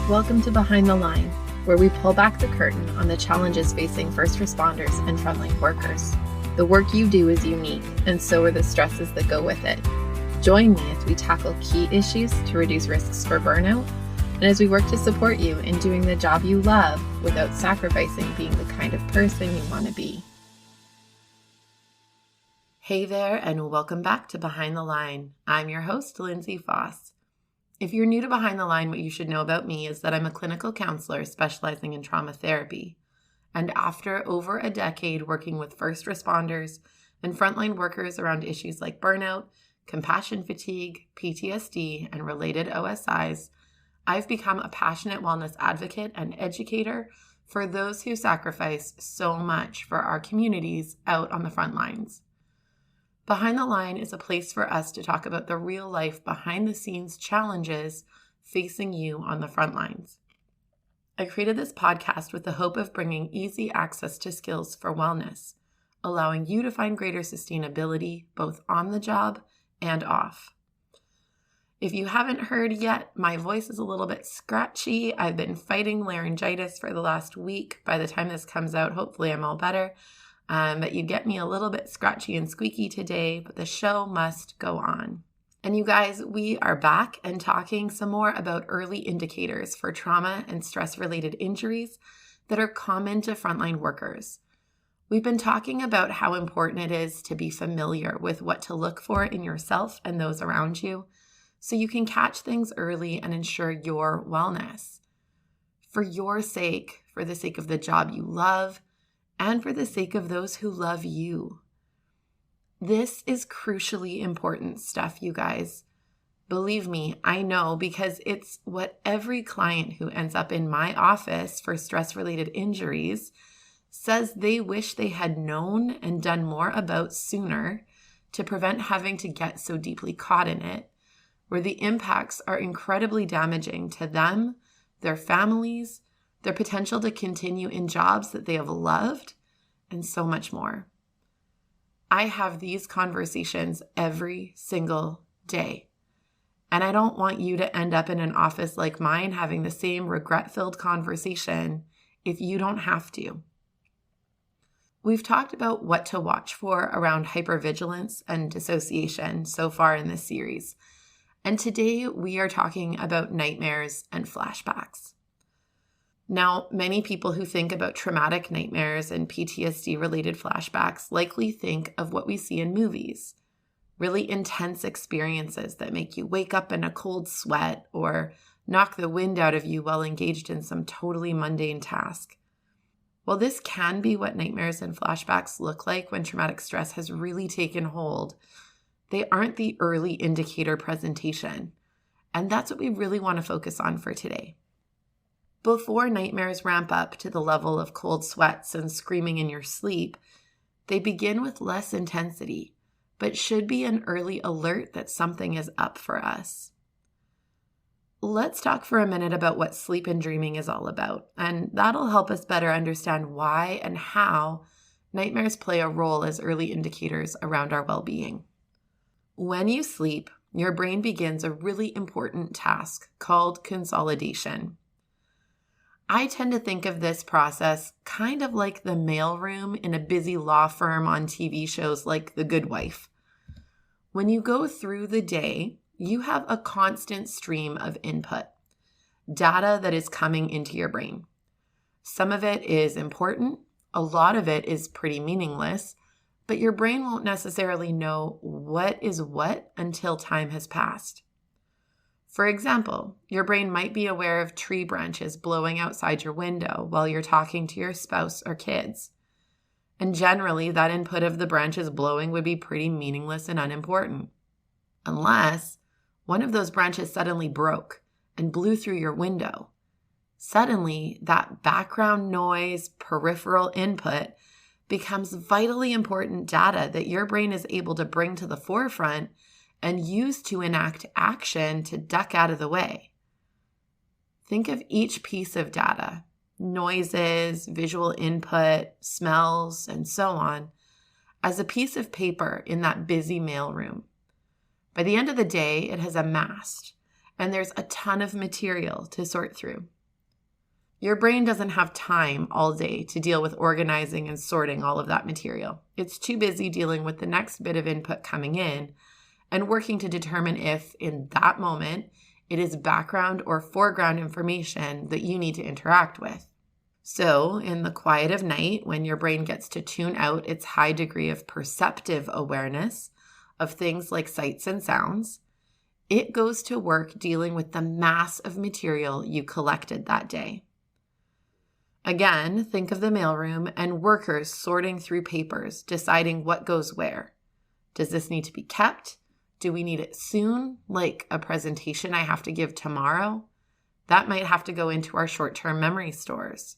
Welcome to Behind the Line, where we pull back the curtain on the challenges facing first responders and frontline workers. The work you do is unique, and so are the stresses that go with it. Join me as we tackle key issues to reduce risks for burnout, and as we work to support you in doing the job you love without sacrificing being the kind of person you want to be. Hey there, and welcome back to Behind the Line. I'm your host, Lindsay Faas. If you're new to Behind the Line, what you should know about me is that I'm a clinical counselor specializing in trauma therapy. And after over a decade working with first responders and frontline workers around issues like burnout, compassion fatigue, PTSD, and related OSIs, I've become a passionate wellness advocate and educator for those who sacrifice so much for our communities out on the front lines. Behind the Line is a place for us to talk about the real life behind the scenes challenges facing you on the front lines. I created this podcast with the hope of bringing easy access to skills for wellness, allowing you to find greater sustainability both on the job and off. If you haven't heard yet, my voice is a little bit scratchy. I've been fighting laryngitis for the last week. By the time this comes out, hopefully I'm all better. But you get me a little bit scratchy and squeaky today, but the show must go on. And you guys, we are back and talking some more about early indicators for trauma and stress-related injuries that are common to frontline workers. We've been talking about how important it is to be familiar with what to look for in yourself and those around you, so you can catch things early and ensure your wellness. For your sake, for the sake of the job you love, and for the sake of those who love you. This is crucially important stuff, you guys. Believe me, I know, because it's what every client who ends up in my office for stress-related injuries says they wish they had known and done more about sooner to prevent having to get so deeply caught in it, where the impacts are incredibly damaging to them, their families, their potential to continue in jobs that they have loved, and so much more. I have these conversations every single day, and I don't want you to end up in an office like mine having the same regret-filled conversation if you don't have to. We've talked about what to watch for around hypervigilance and dissociation so far in this series, and today we are talking about nightmares and flashbacks. Now, many people who think about traumatic nightmares and PTSD-related flashbacks likely think of what we see in movies, really intense experiences that make you wake up in a cold sweat or knock the wind out of you while engaged in some totally mundane task. While this can be what nightmares and flashbacks look like when traumatic stress has really taken hold, they aren't the early indicator presentation, and that's what we really want to focus on for today. Before nightmares ramp up to the level of cold sweats and screaming in your sleep, they begin with less intensity, but should be an early alert that something is up for us. Let's talk for a minute about what sleep and dreaming is all about, and that'll help us better understand why and how nightmares play a role as early indicators around our well-being. When you sleep, your brain begins a really important task called consolidation. I tend to think of this process kind of like the mailroom in a busy law firm on TV shows like The Good Wife. When you go through the day, you have a constant stream of input, data that is coming into your brain. Some of it is important, a lot of it is pretty meaningless, but your brain won't necessarily know what is what until time has passed. For example, your brain might be aware of tree branches blowing outside your window while you're talking to your spouse or kids. And generally, that input of the branches blowing would be pretty meaningless and unimportant. Unless one of those branches suddenly broke and blew through your window. Suddenly, that background noise, peripheral input becomes vitally important data that your brain is able to bring to the forefront and use to enact action to duck out of the way. Think of each piece of data, noises, visual input, smells, and so on, as a piece of paper in that busy mailroom. By the end of the day, it has amassed, and there's a ton of material to sort through. Your brain doesn't have time all day to deal with organizing and sorting all of that material. It's too busy dealing with the next bit of input coming in and working to determine if, in that moment, it is background or foreground information that you need to interact with. So, in the quiet of night, when your brain gets to tune out its high degree of perceptive awareness of things like sights and sounds, it goes to work dealing with the mass of material you collected that day. Again, think of the mailroom and workers sorting through papers, deciding what goes where. Does this need to be kept? Do we need it soon, like a presentation I have to give tomorrow? That might have to go into our short-term memory stores.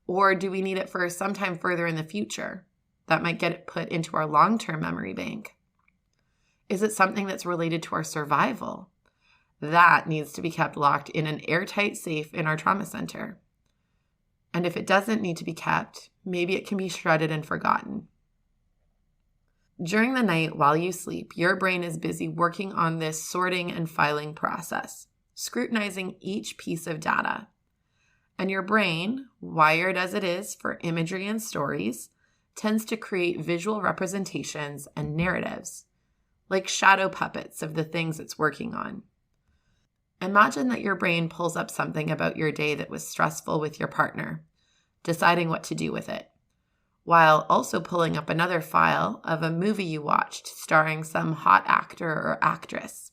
Or do we need it for sometime further in the future? That might get it put into our long-term memory bank. Is it something that's related to our survival? That needs to be kept locked in an airtight safe in our trauma center. And if it doesn't need to be kept, maybe it can be shredded and forgotten. During the night while you sleep, your brain is busy working on this sorting and filing process, scrutinizing each piece of data. And your brain, wired as it is for imagery and stories, tends to create visual representations and narratives, like shadow puppets of the things it's working on. Imagine that your brain pulls up something about your day that was stressful with your partner, deciding what to do with it, while also pulling up another file of a movie you watched starring some hot actor or actress.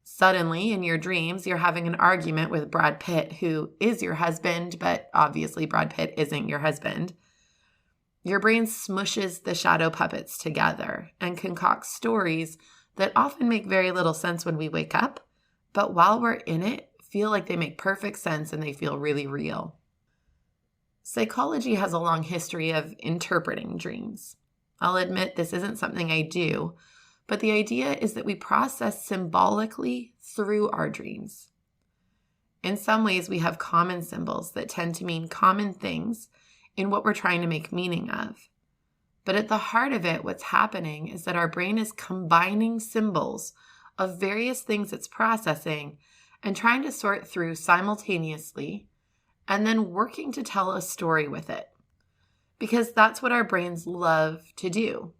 Suddenly, in your dreams, you're having an argument with Brad Pitt, who is your husband, but obviously Brad Pitt isn't your husband. Your brain smushes the shadow puppets together and concocts stories that often make very little sense when we wake up, but while we're in it, feel like they make perfect sense and they feel really real. Psychology has a long history of interpreting dreams. I'll admit this isn't something I do, but the idea is that we process symbolically through our dreams. In some ways, we have common symbols that tend to mean common things in what we're trying to make meaning of. But at the heart of it, what's happening is that our brain is combining symbols of various things it's processing and trying to sort through simultaneously, and then working to tell a story with it. Because that's what our brains love to do.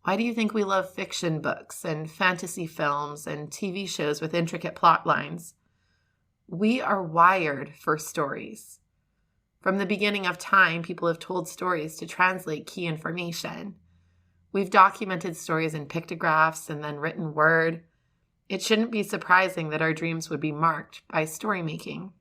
Why do you think we love fiction books and fantasy films and TV shows with intricate plot lines? We are wired for stories. From the beginning of time, people have told stories to translate key information. We've documented stories in pictographs and then written word. It shouldn't be surprising that our dreams would be marked by story making.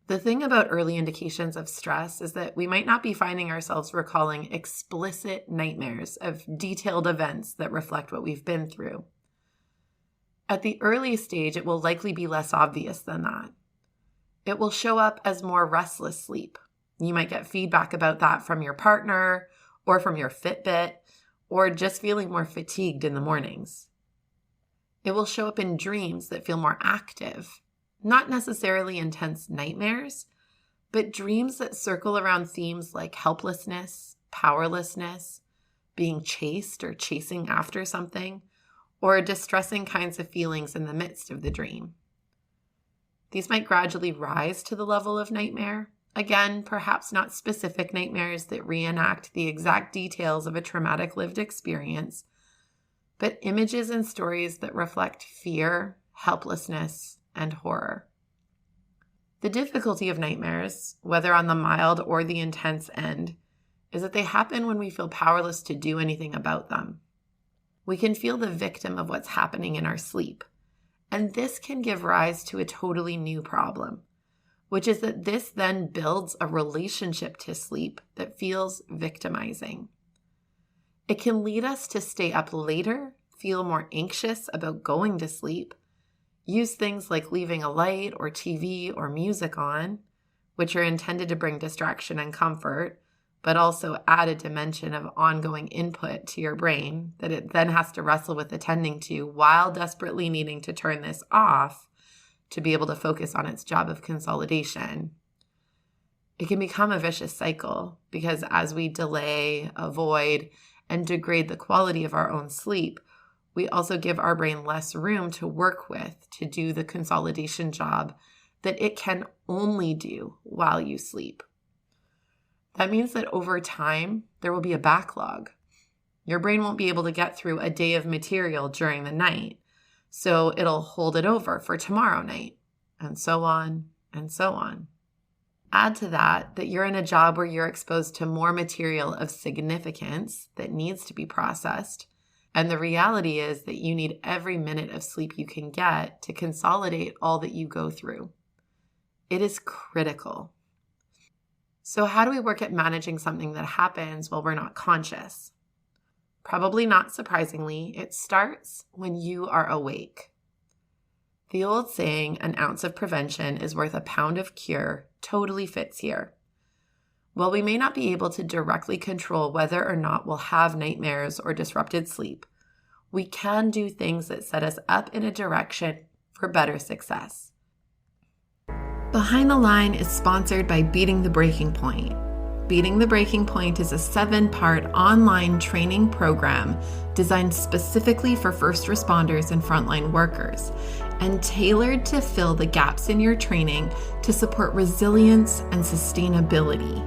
The thing about early indications of stress is that we might not be finding ourselves recalling explicit nightmares of detailed events that reflect what we've been through. At the early stage, it will likely be less obvious than that. It will show up as more restless sleep. You might get feedback about that from your partner or from your Fitbit, or just feeling more fatigued in the mornings. It will show up in dreams that feel more active. Not necessarily intense nightmares, but dreams that circle around themes like helplessness, powerlessness, being chased or chasing after something, or distressing kinds of feelings in the midst of the dream. These might gradually rise to the level of nightmare. Again, perhaps not specific nightmares that reenact the exact details of a traumatic lived experience, but images and stories that reflect fear, helplessness, and horror. The difficulty of nightmares, whether on the mild or the intense end, is that they happen when we feel powerless to do anything about them. We can feel the victim of what's happening in our sleep, and this can give rise to a totally new problem, which is that this then builds a relationship to sleep that feels victimizing. It can lead us to stay up later, feel more anxious about going to sleep, use things like leaving a light or TV or music on, which are intended to bring distraction and comfort, but also add a dimension of ongoing input to your brain that it then has to wrestle with attending to while desperately needing to turn this off to be able to focus on its job of consolidation. It can become a vicious cycle because as we delay, avoid, and degrade the quality of our own sleep, we also give our brain less room to work with to do the consolidation job that it can only do while you sleep. That means that over time, there will be a backlog. Your brain won't be able to get through a day of material during the night, so it'll hold it over for tomorrow night, and so on and so on. Add to that you're in a job where you're exposed to more material of significance that needs to be processed, and the reality is that you need every minute of sleep you can get to consolidate all that you go through. It is critical. So how do we work at managing something that happens while we're not conscious? Probably not surprisingly, it starts when you are awake. The old saying, an ounce of prevention is worth a pound of cure, totally fits here. While we may not be able to directly control whether or not we'll have nightmares or disrupted sleep, we can do things that set us up in a direction for better success. Behind the Line is sponsored by Beating the Breaking Point. Beating the Breaking Point is a 7-part online training program designed specifically for first responders and frontline workers, and tailored to fill the gaps in your training to support resilience and sustainability.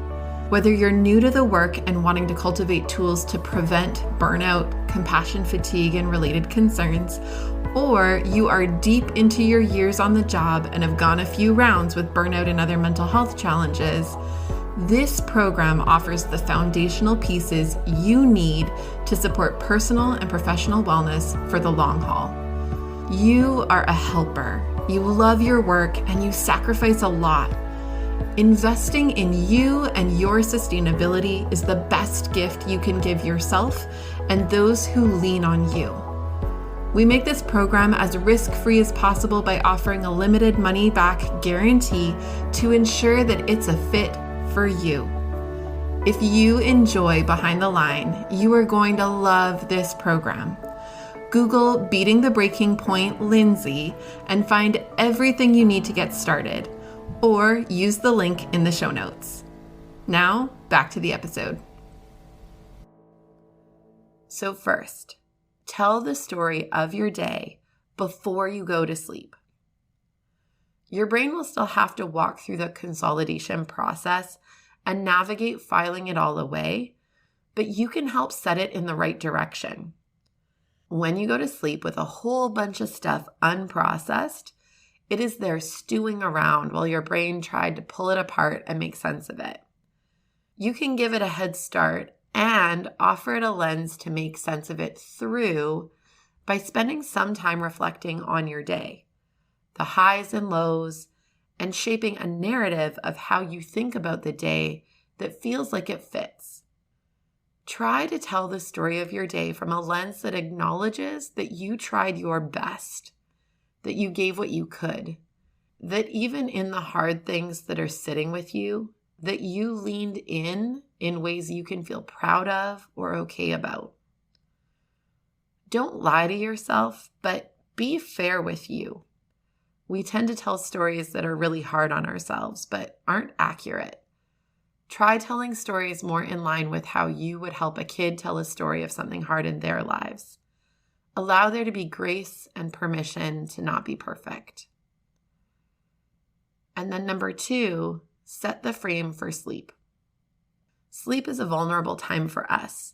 Whether you're new to the work and wanting to cultivate tools to prevent burnout, compassion fatigue, and related concerns, or you are deep into your years on the job and have gone a few rounds with burnout and other mental health challenges, this program offers the foundational pieces you need to support personal and professional wellness for the long haul. You are a helper. You love your work and you sacrifice a lot. Investing in you and your sustainability is the best gift you can give yourself and those who lean on you. We make this program as risk-free as possible by offering a limited money-back guarantee to ensure that it's a fit for you. If you enjoy Behind the Line, you are going to love this program. Google Beating the Breaking Point Lindsay and find everything you need to get started, or use the link in the show notes. Now, back to the episode. So first, tell the story of your day before you go to sleep. Your brain will still have to walk through the consolidation process and navigate filing it all away, but you can help set it in the right direction. When you go to sleep with a whole bunch of stuff unprocessed, it is there stewing around while your brain tried to pull it apart and make sense of it. You can give it a head start and offer it a lens to make sense of it through by spending some time reflecting on your day, the highs and lows, and shaping a narrative of how you think about the day that feels like it fits. Try to tell the story of your day from a lens that acknowledges that you tried your best, that you gave what you could, that even in the hard things that are sitting with you, that you leaned in ways you can feel proud of or okay about. Don't lie to yourself, but be fair with you. We tend to tell stories that are really hard on ourselves, but aren't accurate. Try telling stories more in line with how you would help a kid tell a story of something hard in their lives. Allow there to be grace and permission to not be perfect. And then number 2, set the frame for sleep. Sleep is a vulnerable time for us.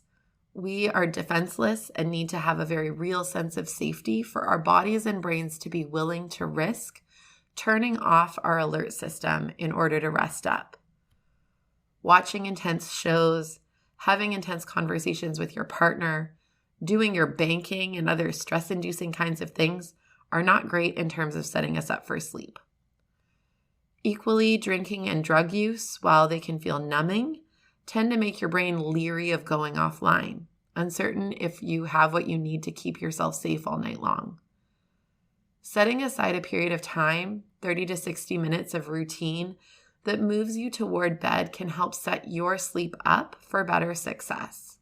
We are defenseless and need to have a very real sense of safety for our bodies and brains to be willing to risk turning off our alert system in order to rest up. Watching intense shows, having intense conversations with your partner, doing your banking and other stress-inducing kinds of things are not great in terms of setting us up for sleep. Equally, drinking and drug use, while they can feel numbing, tend to make your brain leery of going offline, uncertain if you have what you need to keep yourself safe all night long. Setting aside a period of time, 30 to 60 minutes of routine, that moves you toward bed can help set your sleep up for better success.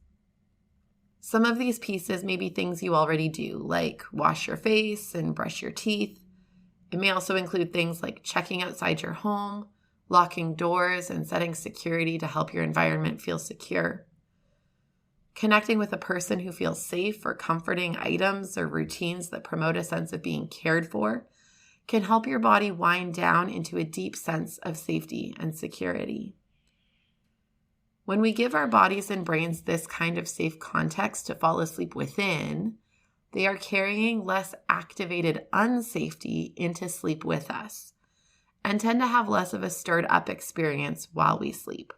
Some of these pieces may be things you already do, like wash your face and brush your teeth. It may also include things like checking outside your home, locking doors, and setting security to help your environment feel secure. Connecting with a person who feels safe or comforting items or routines that promote a sense of being cared for can help your body wind down into a deep sense of safety and security. When we give our bodies and brains this kind of safe context to fall asleep within, they are carrying less activated unsafety into sleep with us and tend to have less of a stirred up experience while we sleep.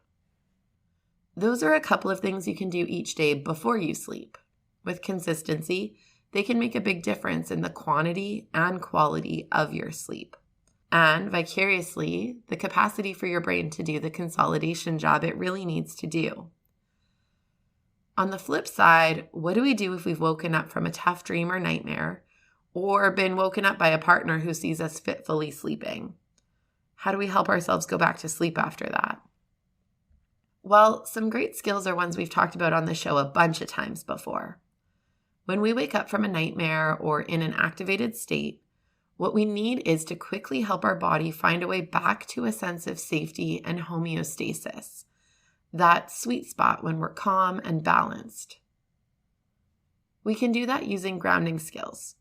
Those are a couple of things you can do each day before you sleep. With consistency, they can make a big difference in the quantity and quality of your sleep. And vicariously, the capacity for your brain to do the consolidation job it really needs to do. On the flip side, what do we do if we've woken up from a tough dream or nightmare, or been woken up by a partner who sees us fitfully sleeping? How do we help ourselves go back to sleep after that? Well, some great skills are ones we've talked about on the show a bunch of times before. When we wake up from a nightmare or in an activated state, what we need is to quickly help our body find a way back to a sense of safety and homeostasis, that sweet spot when we're calm and balanced. We can do that using grounding skills.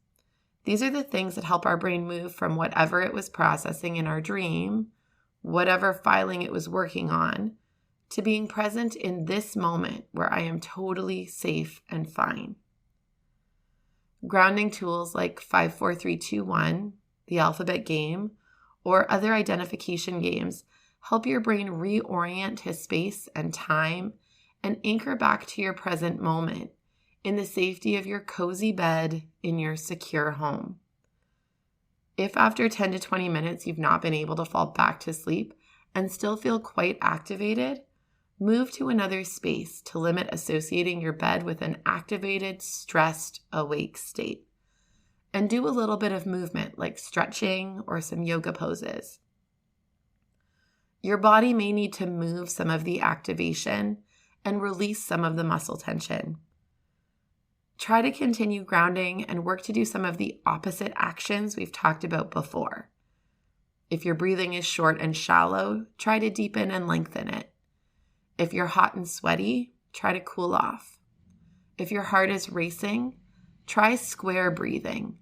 These are the things that help our brain move from whatever it was processing in our dream, whatever filing it was working on, to being present in this moment where I am totally safe and fine. Grounding tools like 5, 4, 3, 2, 1, the alphabet game, or other identification games help your brain reorient to space and time and anchor back to your present moment in the safety of your cozy bed in your secure home. If after 10 to 20 minutes you've not been able to fall back to sleep and still feel quite activated, move to another space to limit associating your bed with an activated, stressed, awake state. And do a little bit of movement like stretching or some yoga poses. Your body may need to move some of the activation and release some of the muscle tension. Try to continue grounding and work to do some of the opposite actions we've talked about before. If your breathing is short and shallow, try to deepen and lengthen it. If you're hot and sweaty, try to cool off. If your heart is racing, try square breathing.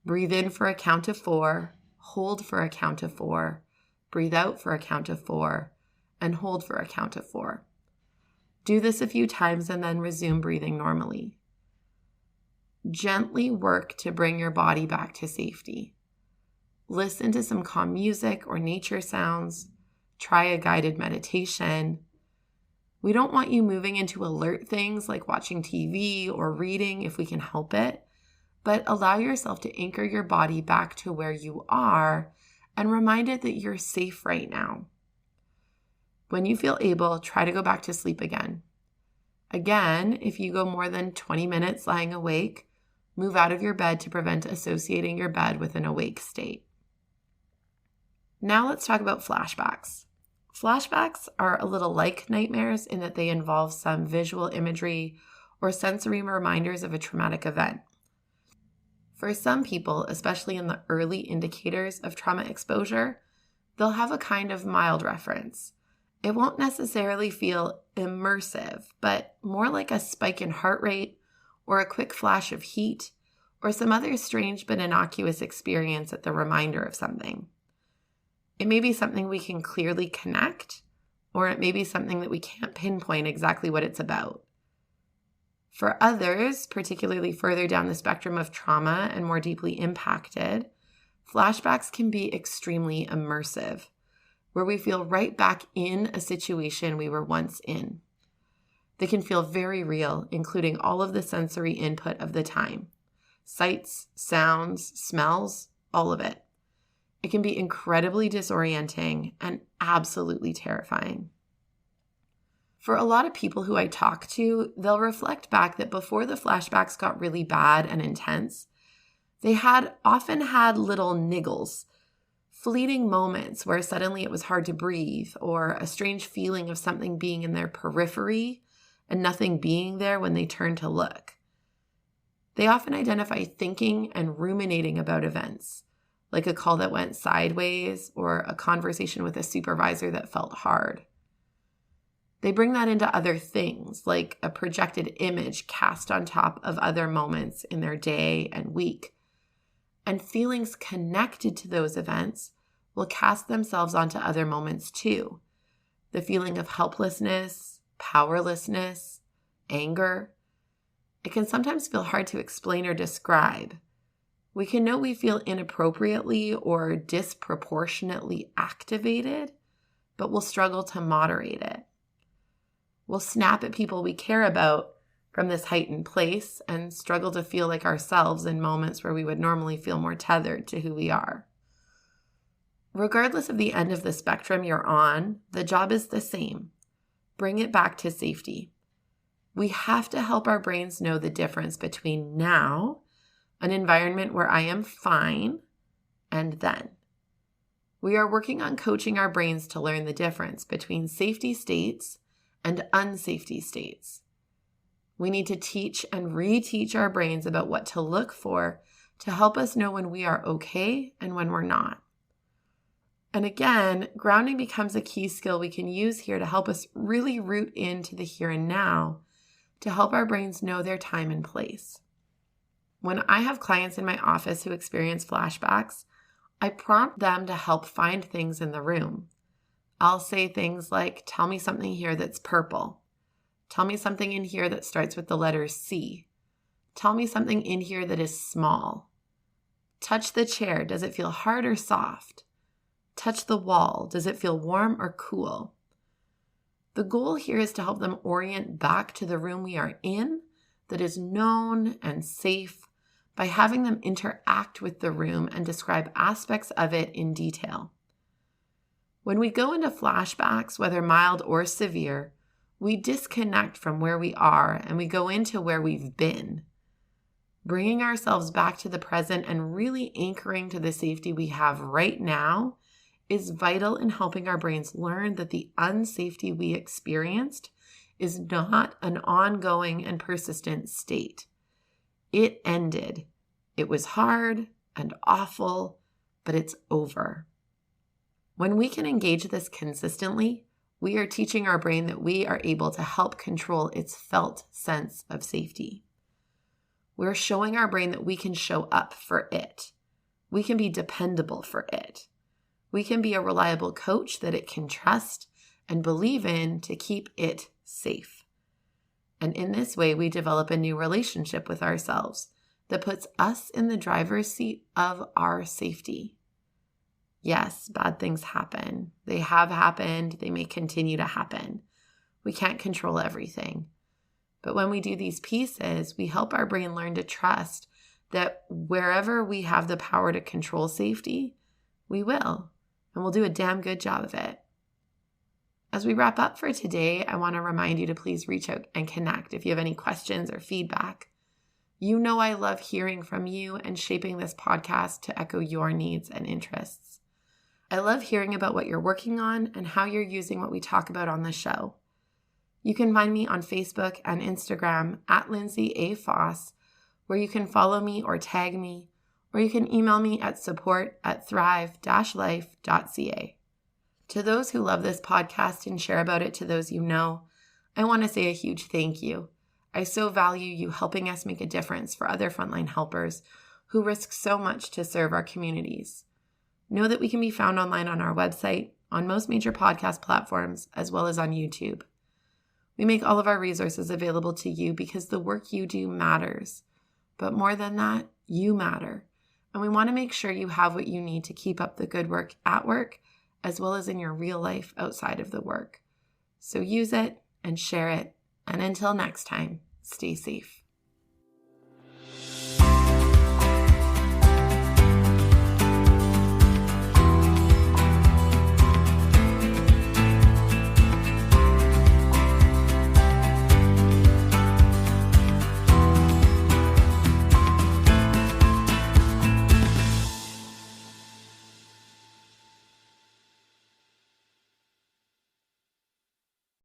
Breathe in for a count of 4, hold for a count of 4, breathe out for a count of 4, and hold for a count of 4. Do this a few times and then resume breathing normally. Gently work to bring your body back to safety. Listen to some calm music or nature sounds. Try a guided meditation. We don't want you moving into alert things like watching TV or reading if we can help it, but allow yourself to anchor your body back to where you are and remind it that you're safe right now. When you feel able, try to go back to sleep again. Again, if you go more than 20 minutes lying awake, move out of your bed to prevent associating your bed with an awake state. Now let's talk about flashbacks. Flashbacks are a little like nightmares in that they involve some visual imagery or sensory reminders of a traumatic event. For some people, especially in the early indicators of trauma exposure, they'll have a kind of mild reference. It won't necessarily feel immersive, but more like a spike in heart rate or a quick flash of heat or some other strange but innocuous experience at the reminder of something. It may be something we can clearly connect, or it may be something that we can't pinpoint exactly what it's about. For others, particularly further down the spectrum of trauma and more deeply impacted, flashbacks can be extremely immersive, where we feel right back in a situation we were once in. They can feel very real, including all of the sensory input of the time. Sights, sounds, smells, all of it. It can be incredibly disorienting and absolutely terrifying. For a lot of people who I talk to, they'll reflect back that before the flashbacks got really bad and intense, they had often had little niggles, fleeting moments where suddenly it was hard to breathe, or a strange feeling of something being in their periphery and nothing being there when they turned to look. They often identify thinking and ruminating about events, like a call that went sideways or a conversation with a supervisor that felt hard. They bring that into other things, like a projected image cast on top of other moments in their day and week. And feelings connected to those events will cast themselves onto other moments too. The feeling of helplessness, powerlessness, anger. It can sometimes feel hard to explain or describe. We can know we feel inappropriately or disproportionately activated, but we'll struggle to moderate it. We'll snap at people we care about from this heightened place and struggle to feel like ourselves in moments where we would normally feel more tethered to who we are. Regardless of the end of the spectrum you're on, the job is the same. Bring it back to safety. We have to help our brains know the difference between now, an environment where I am fine, and then. We are working on coaching our brains to learn the difference between safety states and unsafety states. We need to teach and reteach our brains about what to look for to help us know when we are okay and when we're not. And again, grounding becomes a key skill we can use here to help us really root into the here and now to help our brains know their time and place. When I have clients in my office who experience flashbacks, I prompt them to help find things in the room. I'll say things like, tell me something here that's purple. Tell me something in here that starts with the letter C. Tell me something in here that is small. Touch the chair. Does it feel hard or soft? Touch the wall. Does it feel warm or cool? The goal here is to help them orient back to the room we are in that is known and safe by having them interact with the room and describe aspects of it in detail. When we go into flashbacks, whether mild or severe, we disconnect from where we are and we go into where we've been. Bringing ourselves back to the present and really anchoring to the safety we have right now is vital in helping our brains learn that the unsafety we experienced is not an ongoing and persistent state. It ended. It was hard and awful, but it's over. When we can engage this consistently, we are teaching our brain that we are able to help control its felt sense of safety. We're showing our brain that we can show up for it. We can be dependable for it. We can be a reliable coach that it can trust and believe in to keep it safe. And in this way, we develop a new relationship with ourselves that puts us in the driver's seat of our safety. Yes, bad things happen. They have happened. They may continue to happen. We can't control everything. But when we do these pieces, we help our brain learn to trust that wherever we have the power to control safety, we will. And we'll do a damn good job of it. As we wrap up for today, I want to remind you to please reach out and connect if you have any questions or feedback. You know I love hearing from you and shaping this podcast to echo your needs and interests. I love hearing about what you're working on and how you're using what we talk about on the show. You can find me on Facebook and Instagram at Lindsay A. Faas, where you can follow me or tag me, or you can email me at support@thrive-life.ca. To those who love this podcast and share about it to those you know, I want to say a huge thank you. I so value you helping us make a difference for other frontline helpers who risk so much to serve our communities. Know that we can be found online on our website, on most major podcast platforms, as well as on YouTube. We make all of our resources available to you because the work you do matters. But more than that, you matter. And we want to make sure you have what you need to keep up the good work at work, as well as in your real life outside of the work. So use it and share it. And until next time, stay safe.